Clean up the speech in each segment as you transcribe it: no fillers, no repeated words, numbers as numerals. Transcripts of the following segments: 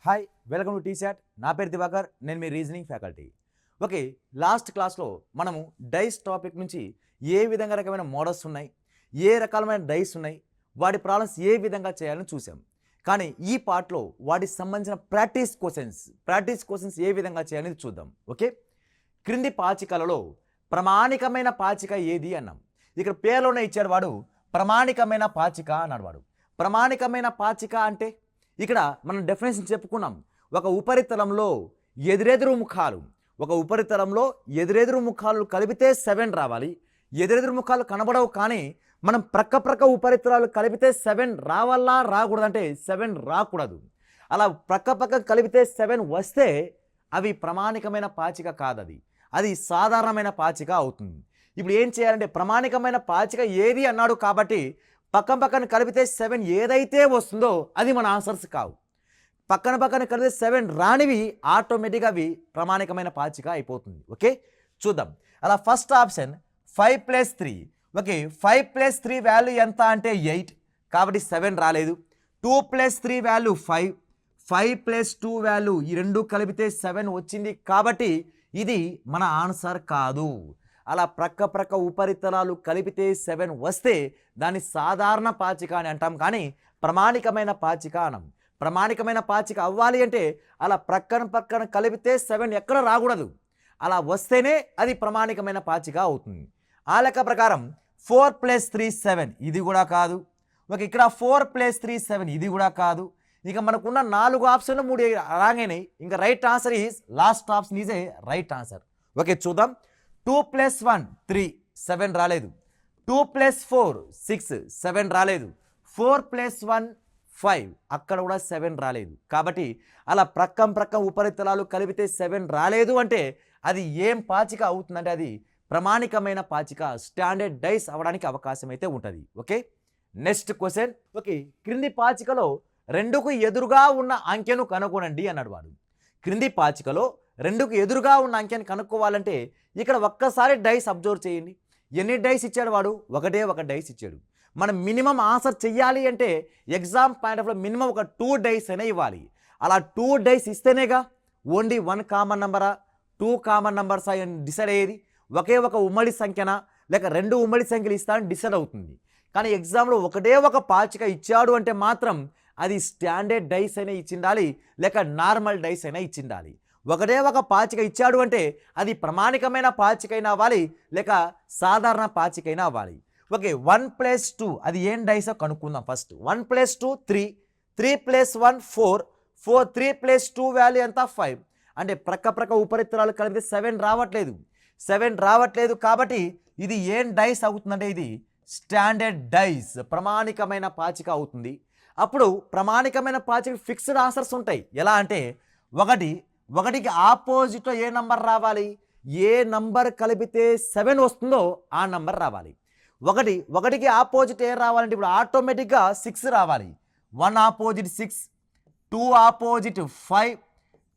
Hi welcome to T-SAT. నా పేరు దివాకర్, నేను మీ రీజనింగ్ ఫ్యాకల్టీ. ఓకే, లాస్ట్ క్లాస్లో మనము డైస్ టాపిక్ నుంచి ఏ విధంగా రకమైన మోడల్స్ ఉన్నాయి, ఏ రకాలమైన డైస్ ఉన్నాయి, వాటి ప్రాబ్లమ్స్ ఏ విధంగా చేయాలని చూసాం. కానీ ఈ పార్ట్లో వాటికి సంబంధించిన ప్రాక్టీస్ క్వశ్చన్స్ ఏ విధంగా చేయాలని చూద్దాం. ఓకే, క్రింది పాచికలలో ప్రామాణికమైన పాచిక ఏది అన్నాం. ఇక్కడ పేర్లోనే ఇచ్చాడు వాడు ప్రామాణికమైన పాచిక అన్నాడు వాడు. ప్రామాణికమైన పాచిక అంటే ఇక్కడ మనం డెఫినేషన్ చెప్పుకున్నాం. ఒక ఉపరితలంలో ఎదురెదురు ముఖాలు కలిపితే 7 రావాలి. ఎదురెదురు ముఖాలు కనబడవు, కానీ మనం ప్రక్క ఉపరితలాలు కలిపితే 7 రావాలా రాకూడదంటే 7 రాకూడదు. అలా ప్రక్క కలిపితే 7 వస్తే అవి ప్రామాణికమైన పాచిక కాదు, అది సాధారణమైన పాచిక అవుతుంది. ఇప్పుడు ఏం చేయాలంటే ప్రామాణికమైన పాచిక ఏది అన్నాడు కాబట్టి పక్కన కలిపితే 7 ఏదైతే వస్తుందో అది మన ఆన్సర్స్ కావు. పక్కన కలిపితే 7 రానివి ఆటోమేటిక్గా అవి ప్రామాణికమైన పాచిక అయిపోతుంది. ఓకే, చూద్దాం. అలా ఫస్ట్ ఆప్షన్ 5 + 3. ఓకే, 5 + 3 వాల్యూ ఎంత అంటే 8, కాబట్టి 7 రాలేదు. 2 + 3 వాల్యూ 5, 5 + 2 వాల్యూ ఈ రెండు కలిపితే 7 వచ్చింది, కాబట్టి ఇది మన ఆన్సర్ కాదు. అలా ప్రక్క ఉపరితలాలు కలిపితే 7 వస్తే దాన్ని సాధారణ పాచిక అని అంటాం, కానీ ప్రామాణికమైన పాచిక అనం. ప్రామాణికమైన పాచిక అవ్వాలి అంటే అలా పక్కన కలిపితే 7 ఎక్కడ రాకూడదు. అలా వస్తేనే అది ప్రామాణికమైన పాచిక అవుతుంది. ఆ లెక్క ప్రకారం 4 + 3 7 ఇది కూడా కాదు. ఓకే, ఇక్కడ 4 + 3 7 ఇది కూడా కాదు. ఇక మనకున్న 4 ఆప్షన్లు 3 రాగానే ఇంకా right answer is lost option is A right answer. Okay, చూద్దాం. 2 + 1 3 7 రాలేదు. 2 + 4 6 7 రాలేదు. 4 + 1 5 అక్కడ కూడా 7 రాలేదు. కాబట్టి అలా ప్రక్క ఉపరితలాలు కలిపితే 7 రాలేదు అంటే అది ఏం పాచిక అవుతుందంటే అది ప్రామాణికమైన పాచిక, స్టాండర్డ్ డైస్ అవ్వడానికి అవకాశం అయితే ఉంటుంది. Okay, next question. ఓకే, క్రింది పాచికలో 2కు ఎదురుగా ఉన్న అంకెను కనుగొనండి అన్నాడు వాడు. క్రింది పాచికలో 2కు ఎదురుగా ఉన్న అంకెను కనుక్కోవాలంటే ఇక్కడ ఒక్కసారి డైస్ అబ్జర్వ్ చేయండి. ఎన్ని డైస్ ఇచ్చాడు వాడు? ఒకటే ఒక డైస్ ఇచ్చాడు. మనం మినిమం ఆన్సర్ చెయ్యాలి అంటే ఎగ్జామ్ పాయింట్ ఆఫ్ మినిమం ఒక 2 డైస్ అయినా ఇవ్వాలి. అలా 2 డైస్ ఇస్తేనేగా ఓన్లీ 1 కామన్ నెంబరా 2 కామన్ నెంబర్స్ అని డిసైడ్ అయ్యేది. ఒకే ఒక ఉమ్మడి సంఖ్యనా లేక 2 ఉమ్మడి సంఖ్యలు ఇస్తానని డిసైడ్ అవుతుంది. కానీ ఎగ్జామ్లో ఒకటే ఒక పాచిక ఇచ్చాడు అంటే మాత్రం అది స్టాండర్డ్ డైస్ అయినా ఇచ్చిండాలి లేక నార్మల్ డైస్ అయినా ఇచ్చిండాలి. ఒకటే ఒక పాచిక ఇచ్చాడు అంటే అది ప్రామాణికమైన పాచికైనా అవ్వాలి లేక సాధారణ పాచికైనా అవ్వాలి. ఓకే, 1 + 2 అది ఏం డైసో కనుక్కుందాం ఫస్ట్. 1 + 2 3, 3 + 1 4, 3 + 2 వాల్యూ ఎంత 5. అంటే ప్రక్క ఉపరితలాలు కలిపితే 7 రావట్లేదు. కాబట్టి ఇది ఏం డైస్ అవుతుందంటే ఇది స్టాండర్డ్ డైస్, ప్రామాణికమైన పాచిక అవుతుంది. అప్పుడు ప్రామాణికమైన పాచిక ఫిక్స్డ్ ఆన్సర్స్ ఉంటాయి. ఎలా అంటే ఒకటికి ఆపోజిట్లో ఏ నంబర్ రావాలి, ఏ నంబర్ కలిపితే 7 వస్తుందో ఆ నంబర్ రావాలి. ఒకటికి ఆపోజిట్ ఏ రావాలంటే ఇప్పుడు ఆటోమేటిక్గా 6 రావాలి. 1 ఆపోజిట్ 6, 2 ఆపోజిట్ 5,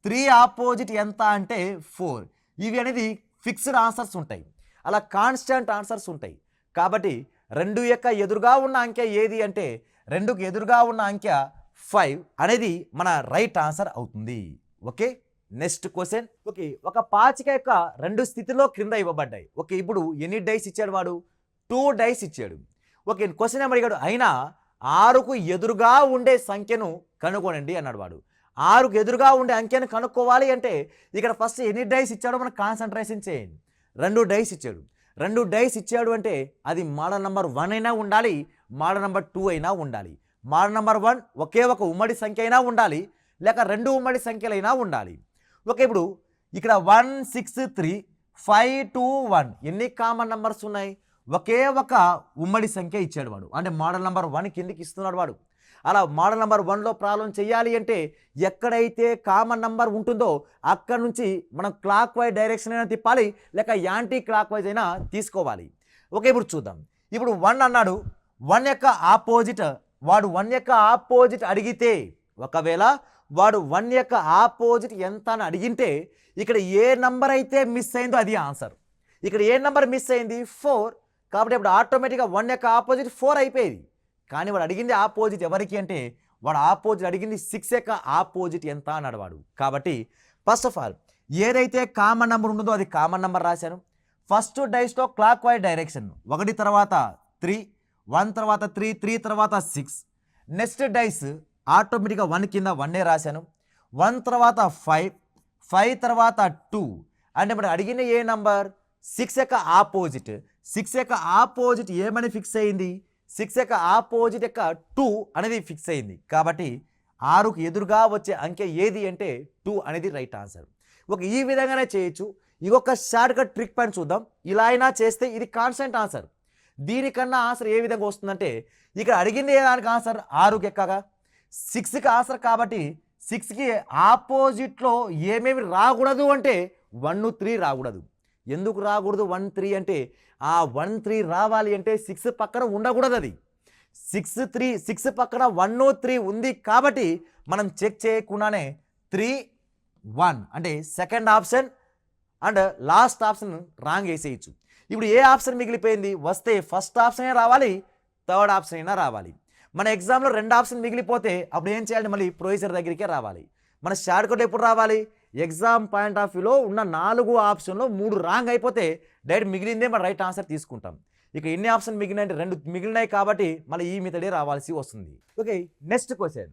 3 ఆపోజిట్ ఎంత అంటే 4. ఇవి అనేది ఫిక్స్డ్ ఆన్సర్స్ ఉంటాయి, అలా కాన్స్టెంట్ ఆన్సర్స్ ఉంటాయి. కాబట్టి 2 యొక్క ఎదురుగా ఉన్న అంకె ఏది అంటే 2కు ఎదురుగా ఉన్న అంకె 5 అనేది మన రైట్ ఆన్సర్ అవుతుంది. Okay, next question. ఓకే, ఒక పాచిక యొక్క 2 స్థితిలో క్రింద ఇవ్వబడ్డాయి. ఓకే, ఇప్పుడు ఎన్ని డైస్ ఇచ్చాడు వాడు? 2 డైస్ ఇచ్చాడు. ఓకే, క్వశ్చన్ ఏమడిగాడు? అయినా 6కు ఎదురుగా ఉండే సంఖ్యను కనుగొనండి అన్నాడు వాడు. 6కు ఎదురుగా ఉండే అంకెను కనుక్కోవాలి అంటే ఇక్కడ ఫస్ట్ ఎన్ని డైస్ ఇచ్చాడో మనం కాన్సన్ట్రేషన్ చేయండి. 2 డైస్ ఇచ్చాడు. 2 డైస్ ఇచ్చాడు అంటే అది మోడల్ నెంబర్ 1 అయినా ఉండాలి, మోడల్ నెంబర్ 2 అయినా ఉండాలి. మోడల్ నెంబర్ 1 ఒకే ఒక ఉమ్మడి సంఖ్య అయినా ఉండాలి లేక 2 ఉమ్మడి సంఖ్యలైనా ఉండాలి. ఓకే, ఇప్పుడు ఇక్కడ 1 6 3 5 2 1 ఎన్ని కామన్ నెంబర్స్ ఉన్నాయి? ఒకే ఒక ఉమ్మడి సంఖ్య ఇచ్చాడు వాడు, అంటే మోడల్ నెంబర్ 1 కిందకి ఇస్తున్నాడు వాడు. అలా మోడల్ నెంబర్ 1లో ప్రాబ్లం చేయాలి అంటే ఎక్కడైతే కామన్ నెంబర్ ఉంటుందో అక్కడ నుంచి మనం క్లాక్ వైజ్ డైరెక్షన్ అయినా తిప్పాలి లేక యాంటీ క్లాక్ వైజ్ అయినా తీసుకోవాలి. ఓకే, ఇప్పుడు చూద్దాం. ఇప్పుడు 1 అన్నాడు. 1 యొక్క ఆపోజిట్ వాడు 1 యొక్క ఆపోజిట్ అడిగితే, ఒకవేళ వాడు 1 యొక్క ఆపోజిట్ ఎంత అని అడిగింటే ఇక్కడ ఏ నంబర్ అయితే మిస్ అయిందో అది ఆన్సర్. ఇక్కడ ఏ నంబర్ మిస్ అయింది? 4. కాబట్టి ఇప్పుడు ఆటోమేటిక్గా 1 యొక్క ఆపోజిట్ 4 అయిపోయేది. కానీ వాడు అడిగింది ఆపోజిట్ ఎవరికి అంటే వాడు ఆపోజిట్ అడిగింది 6 యొక్క ఆపోజిట్ ఎంత అన్నాడు వాడు. కాబట్టి ఫస్ట్ ఆఫ్ ఆల్ ఏదైతే కామన్ నెంబర్ ఉంటుందో అది కామన్ నెంబర్ రాశాను. ఫస్ట్ డైస్లో క్లాక్ వైజ్ డైరెక్షన్ 1 తర్వాత 3, 1 తర్వాత 3, 3 తర్వాత 6. నెక్స్ట్ డైస్ ఆటోమేటిక్గా 1 కింద 1 రాశాను. 1 తర్వాత 5, 5 తర్వాత 2. అంటే మనం అడిగిన ఏ నంబర్ 6 యొక్క ఆపోజిట్, 6 యొక్క ఆపోజిట్ ఏమని ఫిక్స్ అయింది, 6 యొక్క ఆపోజిట్ యొక్క 2 అనేది ఫిక్స్ అయింది. కాబట్టి 6కు ఎదురుగా వచ్చే అంకె ఏది అంటే 2 అనేది రైట్ ఆన్సర్. ఈ విధంగానే చేయొచ్చు. ఇంకొక షార్ట్ కట్ ట్రిక్ పాయింట్ చూద్దాం. ఇలా అయినా చేస్తే ఇది కాన్స్టెంట్ ఆన్సర్. దీనికన్నా ఆన్సర్ ఏ విధంగా వస్తుందంటే ఇక్కడ అడిగింది ఏ దానికి ఆన్సర్ 6కి ఎక్కగా 6కి ఆన్సర్. కాబట్టి 6కి ఆపోజిట్లో ఏమేమి రాకూడదు అంటే 1, 3 రాకూడదు. ఎందుకు రాకూడదు 1, 3 అంటే ఆ 1, 3 రావాలి అంటే 6 పక్కన ఉండకూడదు. అది 6 పక్కన 1, 3 ఉంది. కాబట్టి మనం చెక్ చేయకుండానే 3, 1 అంటే second option and last option wrong వేసేయచ్చు. ఇప్పుడు ఏ ఆప్షన్ మిగిలిపోయింది వస్తే ఫస్ట్ ఆప్షనే రావాలి, థర్డ్ ఆప్షన్ అయినా రావాలి. మన ఎగ్జామ్లో 2 ఆప్షన్ మిగిలిపోతే అప్పుడు ఏం చేయాలి, మళ్ళీ ప్రొఫెసర్ దగ్గరికే రావాలి. మన షార్ట్ కట్ ఎప్పుడు రావాలి, ఎగ్జామ్ పాయింట్ ఆఫ్ వ్యూలో ఉన్న 4 ఆప్షన్లో 3 రాంగ్ అయిపోతే డైరెక్ట్ మిగిలిందే మన రైట్ ఆన్సర్ తీసుకుంటాం. ఇక ఎన్ని ఆప్షన్ మిగిలినాయంటే 2 మిగిలినాయి. కాబట్టి మళ్ళీ ఈ మెథడే రావాల్సి వస్తుంది. Okay, next question.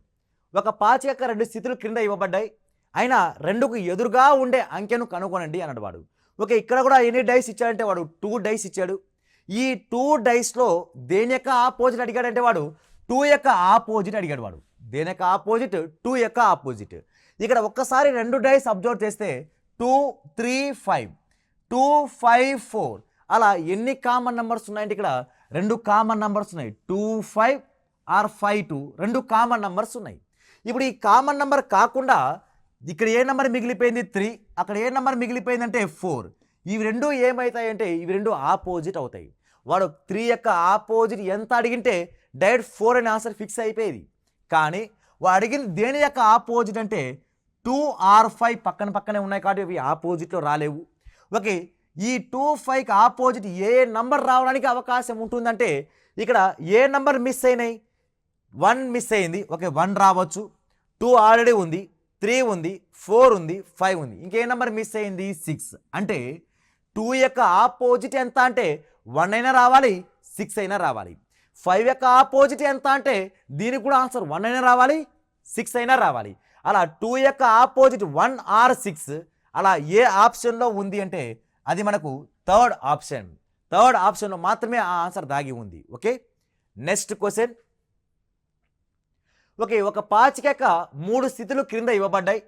ఒక పాచి యొక్క 2 స్థితులు క్రింద ఇవ్వబడ్డాయి, అయినా 2కు ఎదురుగా ఉండే అంకెను కనుగొనండి అన్నాడు వాడు. ఓకే, ఇక్కడ కూడా ఎన్ని డైస్ ఇచ్చాడంటే వాడు 2 డైస్ ఇచ్చాడు. ఈ 2 డైస్లో దేని యొక్క ఆపోజిట్ అడిగాడంటే వాడు 2 యొక్క ఆపోజిట్ అడిగాడు వాడు. దేని యొక్క ఆపోజిట్ 2 యొక్క ఆపోజిట్. ఇక్కడ ఒక్కసారి 2 డైస్ అబ్జర్వ్ చేస్తే 2, 3, 5, 2, 5, 4 అలా ఎన్ని కామన్ నెంబర్స్ ఉన్నాయంటే ఇక్కడ 2 కామన్ నెంబర్స్ ఉన్నాయి. 2, 5 ఆర్ 5, 2 2 కామన్ నెంబర్స్ ఉన్నాయి. ఇప్పుడు ఈ కామన్ నెంబర్ కాకుండా ఇక్కడ ఏ నెంబర్ మిగిలిపోయింది 3, అక్కడ ఏ నెంబర్ మిగిలిపోయిందంటే 4. ఇవి 2 ఏమవుతాయి అంటే ఇవి 2 ఆపోజిట్ అవుతాయి. వాడు 3 యొక్క ఆపోజిట్ ఎంత అడిగింటే డైరెక్ట్ 4 అనే ఆన్సర్ ఫిక్స్ అయిపోయేది. కానీ వాడు అడిగింది దేని యొక్క ఆపోజిట్ అంటే 2 ఆర్ 5 పక్కన పక్కనే ఉన్నాయి కాబట్టి ఇవి ఆపోజిట్లో రాలేవు. ఓకే, ఈ 2, 5కి ఆపోజిట్ ఏ నంబర్ రావడానికి అవకాశం ఉంటుందంటే ఇక్కడ ఏ నంబర్ మిస్ అయినాయి, 1 మిస్ అయింది. ఓకే, 1 రావచ్చు, 2 ఆల్రెడీ ఉంది, 3 ఉంది, 4 ఉంది, 5 ఉంది. ఇంకే నెంబర్ మిస్ అయింది 6. అంటే 2 యొక్క ఆపోజిట్ ఎంత అంటే 1 అయినా రావాలి, 6 అయినా రావాలి. 5 యొక్క ఆపోజిట్ ఎంత అంటే దీనికి కూడా ఆన్సర్ 1 అయినా రావాలి, 6 అయినా రావాలి. అలా 2 యొక్క ఆపోజిట్ 1 ఆర్ 6 అలా ఏ ఆప్షన్లో ఉంది అంటే అది మనకు థర్డ్ ఆప్షన్. థర్డ్ ఆప్షన్లో మాత్రమే ఆ ఆన్సర్ దాగి ఉంది. Okay, next question. ఓకే, ఒక పాచిక యొక్క 3 స్థితులు క్రింద ఇవ్వబడ్డాయి,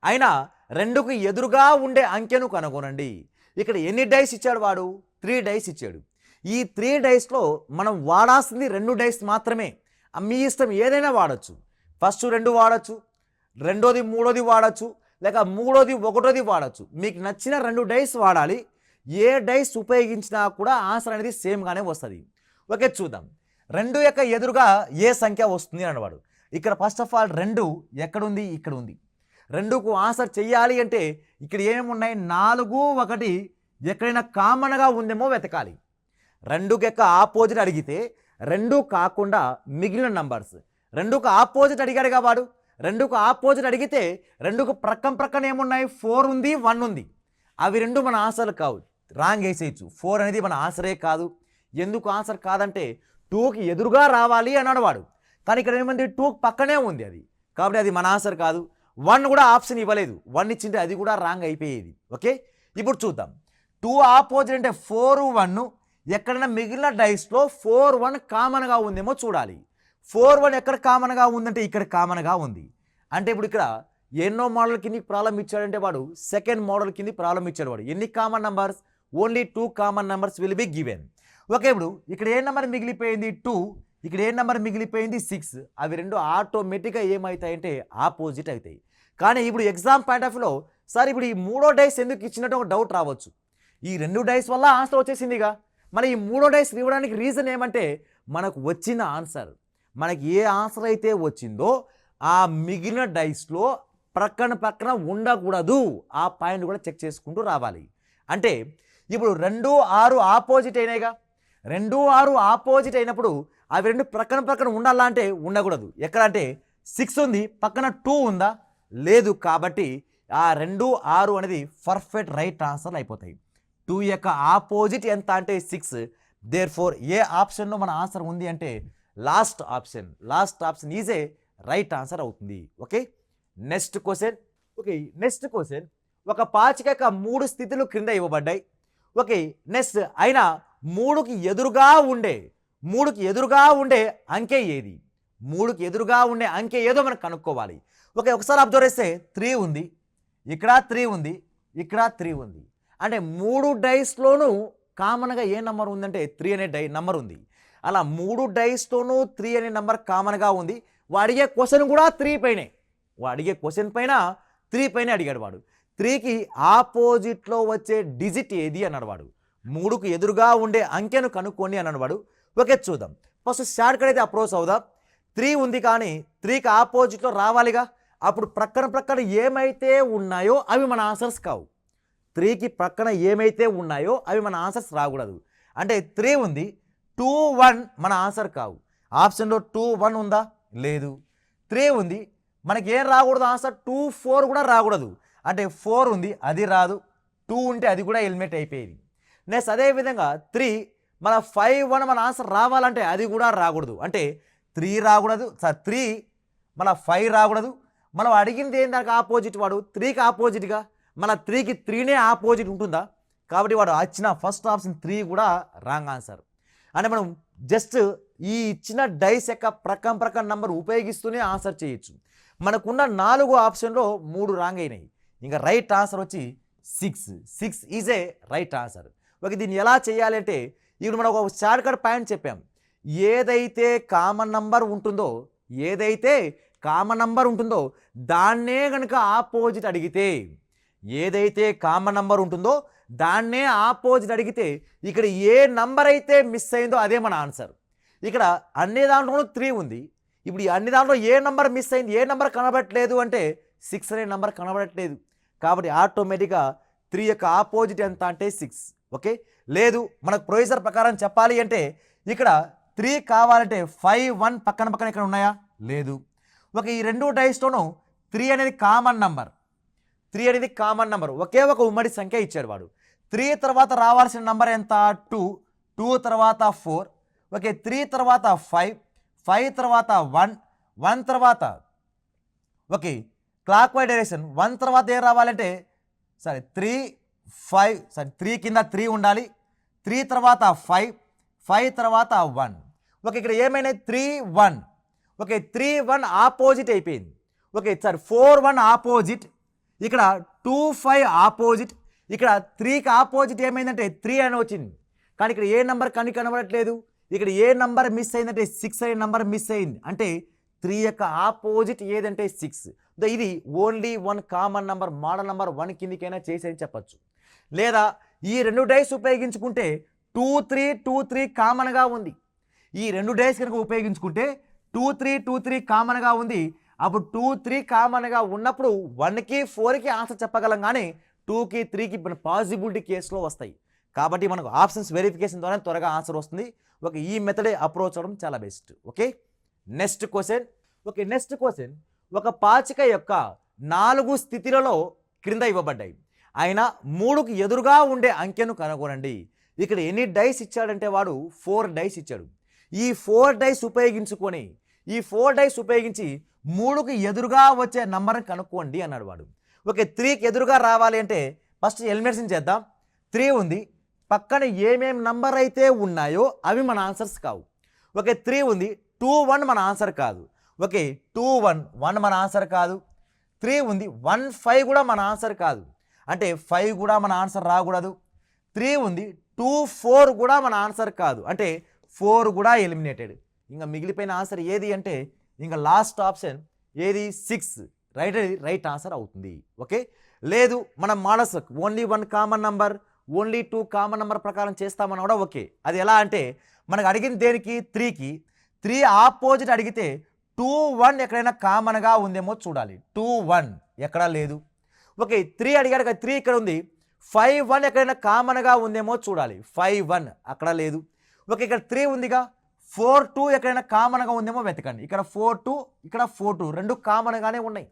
అయినా 2కు ఎదురుగా ఉండే అంకెను కనుగొనండి. ఇక్కడ ఎన్ని డైస్ ఇచ్చాడు వాడు 3 డైస్ ఇచ్చాడు. ఈ 3 డైస్లో మనం వాడాల్సింది 2 డైస్ మాత్రమే. మీ ఇష్టం ఏదైనా వాడచ్చు. ఫస్ట్ 2 వాడచ్చు, రెండోది 3ది వాడచ్చు, లేక 3ది 1ది వాడచ్చు. మీకు నచ్చిన 2 డైస్ వాడాలి. ఏ డైస్ ఉపయోగించినా కూడా ఆన్సర్ అనేది సేమ్గానే వస్తుంది. ఓకే, చూద్దాం. 2 యొక్క ఎదురుగా ఏ సంఖ్య వస్తుంది అన్నవాడు. ఇక్కడ ఫస్ట్ ఆఫ్ ఆల్ 2 ఎక్కడుంది, ఇక్కడ ఉంది. 2కు ఆన్సర్ చెయ్యాలి అంటే ఇక్కడ ఏమేమి ఉన్నాయి, 4, 1 ఎక్కడైనా కామన్గా ఉందేమో వెతకాలి. 2 యొక్క ఆపోజిట్ అడిగితే 2 కాకుండా మిగిలిన నంబర్స్ 2కు ఆపోజిట్ అడిగాడుగా వాడు. 2కు ఆపోజిట్ అడిగితే 2కు ప్రక్కన ఏమున్నాయి, 4 ఉంది, 1 ఉంది. అవి 2 మన ఆన్సర్లు కావు, రాంగ్ వేసేయచ్చు. 4 అనేది మన ఆన్సరే కాదు. ఎందుకు ఆన్సర్ కాదంటే 2కి ఎదురుగా రావాలి అన్నాడు వాడు. కానీ ఇక్కడ ఏమంది 2కి పక్కనే ఉంది అది, కాబట్టి అది మన ఆన్సర్ కాదు. 1 కూడా ఆప్షన్ ఇవ్వలేదు, 1 ఇచ్చింటే అది కూడా రాంగ్ అయిపోయేది. ఓకే, ఇప్పుడు చూద్దాం. 2 ఆపోజిట్ అంటే 4, 1 ఎక్కడైనా మిగిలిన డైస్లో 4, 1 కామన్గా ఉందేమో చూడాలి. 4, 1 ఎక్కడ కామన్గా ఉందంటే ఇక్కడ కామన్గా ఉంది. అంటే ఇప్పుడు ఇక్కడ ఎన్నో మోడల్ కింద ప్రాబ్లం ఇచ్చాడంటే వాడు సెకండ్ మోడల్ కింద ప్రాబ్లం ఇచ్చాడు వాడు. ఎన్ని common numbers, only 2 common numbers will be given. Okay, ఇప్పుడు ఇక్కడ ఏ నెంబర్ మిగిలిపోయింది 2, ఇక్కడ ఏ నెంబర్ మిగిలిపోయింది 6. అవి 2 ఆటోమేటిక్గా ఏమవుతాయంటే ఆపోజిట్ అవుతాయి. కానీ ఇప్పుడు ఎగ్జామ్ పాయింట్ ఆఫ్ వ్యూలో సార్ ఇప్పుడు ఈ 3వ డైస్ ఎందుకు ఇచ్చినట్టు ఒక డౌట్ రావచ్చు. ఈ 2 డైస్ వల్ల ఆన్సర్ వచ్చేసిందిగా, మరి ఈ 3వ డైస్ ఇవ్వడానికి రీజన్ ఏమంటే మనకు వచ్చిన ఆన్సర్, మనకి ఏ ఆన్సర్ అయితే వచ్చిందో ఆ మిగిలిన డైస్లో పక్కన ఉండకూడదు. ఆ పాయింట్ కూడా చెక్ చేసుకుంటూ రావాలి. అంటే ఇప్పుడు 2, 6 ఆపోజిట్ అయినాయిగా. 2, 6 ఆపోజిట్ అయినప్పుడు అవి 2 ప్రక్కన ఉండాలా అంటే ఉండకూడదు. ఎక్కడ అంటే 6 ఉంది, పక్కన 2 ఉందా? లేదు. కాబట్టి ఆ 2, 6 అనేది పర్ఫెక్ట్ రైట్ ఆన్సర్లు అయిపోతాయి. 2 యొక్క ఆపోజిట్ ఎంత అంటే 6. దేర్ఫోర్ ఏ ఆప్షన్లో మన ఆన్సర్ ఉంది అంటే last option is A right answer అవుతుంది. Okay, next question. ఒక పాచిక యొక్క 3 స్థితులు క్రింద ఇవ్వబడ్డాయి. ఓకే, నెక్స్ట్ అయినా 3కి ఎదురుగా ఉండే అంకె ఏది? 3కి ఎదురుగా ఉండే అంకె ఏదో మనం కనుక్కోవాలి. ఓకే, ఒకసారి అబ్జర్వ్ చేస్తే 3 ఉంది, ఇక్కడ 3 ఉంది, ఇక్కడ 3 ఉంది. అంటే 3 డైస్లోనూ కామన్గా ఏ నెంబర్ ఉందంటే 3 అనే నెంబర్ ఉంది. అలా 3 డైస్తోనూ 3 అనే నెంబర్ కామన్గా ఉంది. అడిగే క్వశ్చన్ కూడా 3 పైన 3 పైన అడిగాడు వాడు. 3కి ఆపోజిట్లో వచ్చే డిజిట్ ఏది అన్నాడు వాడు. 3కు ఎదురుగా ఉండే అంకెను కనుక్కోండి అన్నాడు వాడు. ఓకే, చూద్దాం. ఫస్ట్ షార్ట్ కట్ అయితే అప్రోచ్ అవుదాం. 3 ఉంది, కానీ 3కి ఆపోజిట్లో రావాలిగా. అప్పుడు ప్రక్కన ఏమైతే ఉన్నాయో అవి మన ఆన్సర్స్ కావు. 3కి ప్రక్కన ఏమైతే ఉన్నాయో అవి మన ఆన్సర్స్ రాకూడదు. అంటే 3 ఉంది, 2, 1 మన ఆన్సర్ కావు. ఆప్షన్లో 2, 1 ఉందా? లేదు. 3 ఉంది, మనకి ఏం రాకూడదు ఆన్సర్? 2, 4 కూడా రాకూడదు. అంటే 4 ఉంది, అది రాదు. 2 ఉంటే అది కూడా ఎలిమినేట్ అయిపోయేది. నెక్స్ట్ అదేవిధంగా 3 మన 5, 1 మన ఆన్సర్ రావాలంటే అది కూడా రాకూడదు. అంటే 3 రాకూడదు, 3 మన 5 రాకూడదు. మనం అడిగింది ఏం దానికి ఆపోజిట్? వాడు 3కి ఆపోజిట్గా, మన 3కి 3నే ఆపోజిట్ ఉంటుందా? కాబట్టి వాడు ఇచ్చిన ఫస్ట్ ఆప్షన్ 3 కూడా రాంగ్ ఆన్సర్. అంటే మనం జస్ట్ ఈ ఇచ్చిన డైస్ యొక్క ప్రక్కన నంబర్ ఉపయోగిస్తూనే ఆన్సర్ చేయొచ్చు. మనకున్న 4 ఆప్షన్లో 3 రాంగ్ అయినాయి. ఇంకా రైట్ ఆన్సర్ వచ్చి 6 is a right answer. Okay, దీన్ని ఎలా చేయాలి అంటే ఇప్పుడు మనం ఒక షార్ట్ కట్ పాయింట్ చెప్పాం. ఏదైతే కామన్ నంబర్ ఉంటుందో దాన్నే కనుక ఆపోజిట్ అడిగితే, ఇక్కడ ఏ నంబర్ అయితే మిస్ అయిందో అదే మన ఆన్సర్. ఇక్కడ అన్ని దాంట్లోనూ 3 ఉంది. ఇప్పుడు ఈ అన్ని దాంట్లో ఏ నంబర్ మిస్ అయింది, ఏ నంబర్ కనబడట్లేదు అంటే 6 అనే నంబర్ కనబడట్లేదు. కాబట్టి ఆటోమేటిక్గా 3 యొక్క ఆపోజిట్ ఎంత అంటే 6. ఓకే, లేదు మనకు ప్రొసీజర్ ప్రకారం చెప్పాలి అంటే ఇక్కడ 3 కావాలంటే 5, 1 పక్కన ఇక్కడ ఉన్నాయా? లేదు. ఓకే, ఈ 2 డైస్లోనూ 3 అనేది కామన్ నంబర్, ఒకే ఒక ఉమ్మడి సంఖ్య ఇచ్చాడు వాడు. 3 తర్వాత రావాల్సిన నంబర్ ఎంత? 2 తర్వాత 4. ఓకే, 3 తర్వాత 5 తర్వాత 1 తర్వాత ఓకే క్లాక్ వైజ్ డైరెక్షన్ 1 తర్వాత ఏం రావాలంటే 3 కింద 3 ఉండాలి. 3 తర్వాత 5 తర్వాత 1. ఓకే, ఇక్కడ ఏమైనా 3, 1. ఓకే, 3, 1 ఆపోజిట్ అయిపోయింది. ఓకే, 4, 1 ఆపోజిట్, ఇక్కడ 2, 5 ఆపోజిట్. ఇక్కడ 3కి ఆపోజిట్ ఏమైందంటే 3 అని వచ్చింది. కానీ ఇక్కడ ఏ నెంబర్ కనబడట్లేదు. ఇక్కడ ఏ నెంబర్ మిస్ అయిందంటే 6 అనే నెంబర్ మిస్ అయింది. అంటే 3 యొక్క ఆపోజిట్ ఏదంటే 6. ఇది only 1 common number, model number 1 కిందికైనా చేసేది చెప్పచ్చు. లేదా ఈ 2 డైస్ ఉపయోగించుకుంటే 2, 3 కామన్గా ఉంది. ఈ 2 డైస్ కనుక ఉపయోగించుకుంటే 2, 3 కామన్గా ఉంది. అప్పుడు 2, 3 కామన్గా ఉన్నప్పుడు 1కి 4కి ఆన్సర్ చెప్పగలం, కానీ 2కి 3కి పాసిబిలిటీ కేసులో వస్తాయి. కాబట్టి మనకు ఆప్షన్స్ వెరిఫికేషన్ ద్వారా త్వరగా ఆన్సర్ వస్తుంది. ఓకే, ఈ మెథడే అప్రోచ్ అవ్వడం చాలా బెస్ట్. Okay, next question. ఒక పాచిక యొక్క 4 స్థితిలలో క్రింద ఇవ్వబడ్డాయి. ఆయన 3కి ఎదురుగా ఉండే అంకెను కనుగొనండి. ఇక్కడ ఎన్ని డైస్ ఇచ్చాడంటే వాడు 4 డైస్ ఇచ్చాడు. ఈ 4 డైస్ ఉపయోగించి 3కి ఎదురుగా వచ్చే నంబర్ని కనుక్కోండి అన్నాడు వాడు. ఓకే, 3కి ఎదురుగా రావాలి అంటే ఫస్ట్ ఎలిమినేషన్ చేద్దాం. 3 ఉంది, పక్కన ఏమేమి నంబర్ అయితే ఉన్నాయో అవి మన ఆన్సర్స్ కావు. ఓకే, 3 ఉంది, 2, 1 మన ఆన్సర్ కాదు. ఓకే, 2, 1 మన ఆన్సర్ కాదు. 3 ఉంది, 1, 5 కూడా మన ఆన్సర్ కాదు. అంటే 5 కూడా మన ఆన్సర్ రాకూడదు. 3 ఉంది, 2, 4 కూడా మన ఆన్సర్ కాదు. అంటే 4 కూడా ఎలిమినేటెడ్. ఇంకా మిగిలిపోయిన ఆన్సర్ ఏది అంటే ఇంకా లాస్ట్ ఆప్షన్ ఏది? 6 రైట్ ఆన్సర్ అవుతుంది. ఓకే, లేదు మనం models only 1 common number, only 2 common number ప్రకారం చేస్తామని కూడా ఓకే. అది ఎలా అంటే మనకు అడిగింది దేనికి? 3కి. 3 ఆపోజిట్ అడిగితే 2, 1 ఎక్కడైనా కామన్గా ఉందేమో చూడాలి. 2, 1 ఎక్కడా లేదు. ఓకే, 3 అడిగాడు కదా, 3 ఇక్కడ ఉంది. 5, 1 ఎక్కడైనా కామన్గా ఉందేమో చూడాలి. 5, 1 అక్కడ లేదు. ఓకే, ఇక్కడ 3 ఉందిగా, 4 2 ఎక్కడైనా కామన్గా ఉందేమో వెతకండి. ఇక్కడ 4 2 ఇక్కడ 4 2 రెండు కామన్గానే ఉన్నాయి.